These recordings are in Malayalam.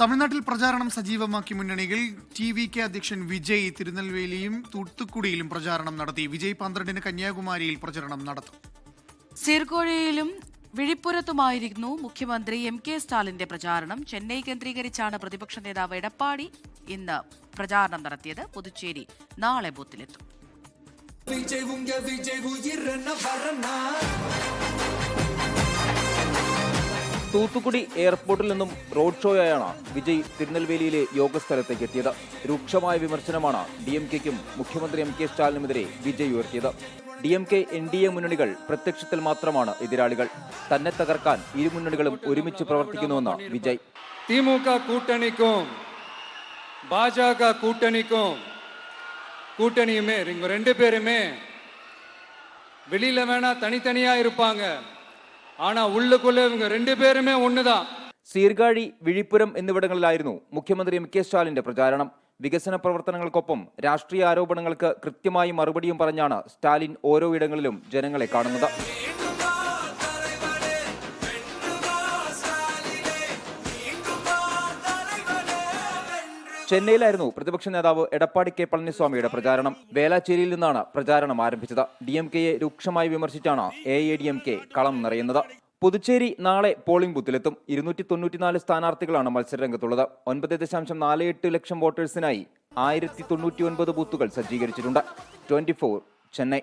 തമിഴ്നാട്ടിൽ പ്രചാരണം സജീവമാക്കി മുന്നണികൾ ടി.വി.കെ അധ്യക്ഷൻ വിജയ് തിരുനെൽവേലിയും തൂത്തുക്കുടിയിലും പ്രചാരണം നടത്തി. വിജയ് 12-ന് കന്യാകുമാരിയിൽ പ്രചരണം നടത്തും. സീർകോഴിയിലും വിഴിപ്പുരത്തുമായിരുന്നു മുഖ്യമന്ത്രി എം.കെ. സ്റ്റാലിന്റെ പ്രചാരണം. ചെന്നൈ കേന്ദ്രീകരിച്ചാണ് പ്രതിപക്ഷ നേതാവ് എടപ്പാടി ഇന്ന് പ്രചാരണം നടത്തിയത്. പുതുച്ചേരി നാളെ ബൂത്തിലെത്തും. തൂത്തുക്കുടി എയർപോർട്ടിൽ നിന്നും റോഡ് ഷോയായാണ് വിജയ് തിരുനെൽവേലിയിലെ യോഗസ്ഥലത്തേക്ക് എത്തിയത്. രൂക്ഷമായ വിമർശനമാണ് DMK-ക്കും മുഖ്യമന്ത്രി എം.കെ. സ്റ്റാലിനുമെതിരെ വിജയ് ഉയർത്തിയത്. DMK NDA മുന്നണികൾ പ്രത്യക്ഷത്തിൽ മാത്രമാണ് എതിരാളികൾ. തന്നെ തകർക്കാൻ ഇരു മുന്നണികളും ഒരുമിച്ച് പ്രവർത്തിക്കുന്നുവെന്ന് വിജയ്. திமுக கூட்டணிக்கும் பாஜக கூட்டணியுமே இவங்க ரெண்டு பேருமே வெளியில வேணா தனித்தனியா இருப்பாங்க, ஆனா உள்ளுக்குள்ள இவங்க ரெண்டு பேருமே ஒண்ணுதான். സീർഗാഴി, വിഴിപ്പുരം എന്നിവിടങ്ങളിലായിരുന്നു മുഖ്യമന്ത്രി എം.കെ. സ്റ്റാലിന്റെ പ്രചാരണം. വികസന പ്രവർത്തനങ്ങൾക്കൊപ്പം രാഷ്ട്രീയ ആരോപണങ്ങൾക്ക് കൃത്യമായി മറുപടിയും പറഞ്ഞാണ് സ്റ്റാലിൻ ഓരോ ഇടങ്ങളിലും ജനങ്ങളെ കാണുന്നത്. ചെന്നൈയിലായിരുന്നു പ്രതിപക്ഷ നേതാവ് എടപ്പാടി കെ പളനിസ്വാമിയുടെ പ്രചാരണം. വേലാച്ചേരിയിൽ നിന്നാണ് പ്രചാരണം ആരംഭിച്ചത്. DMK-യെ രൂക്ഷമായി വിമർശിച്ചാണ് AADMK കളം നിറയുന്നത്. പുതുച്ചേരി നാളെ പോളിംഗ് ബൂത്തിലെത്തും. 294 സ്ഥാനാർത്ഥികളാണ് മത്സരരംഗത്തുള്ളത്. 9.48 ലക്ഷം വോട്ടേഴ്സിനായി 1099 ബൂത്തുകൾ സജ്ജീകരിച്ചിട്ടുണ്ട്. 24 ചെന്നൈ.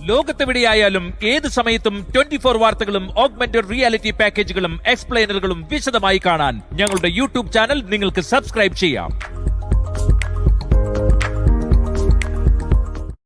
ലോകത്തെവിടെയായാലും ഏത് സമയത്തും 24 വാർത്തകളും ഓഗ്മെന്റഡ് റിയാലിറ്റി പാക്കേജുകളും എക്സ്പ്ലെയിനറുകളും വിശദമായി കാണാൻ ഞങ്ങളുടെ YouTube ചാനൽ നിങ്ങൾക്ക് സബ്സ്ക്രൈബ് ചെയ്യാം.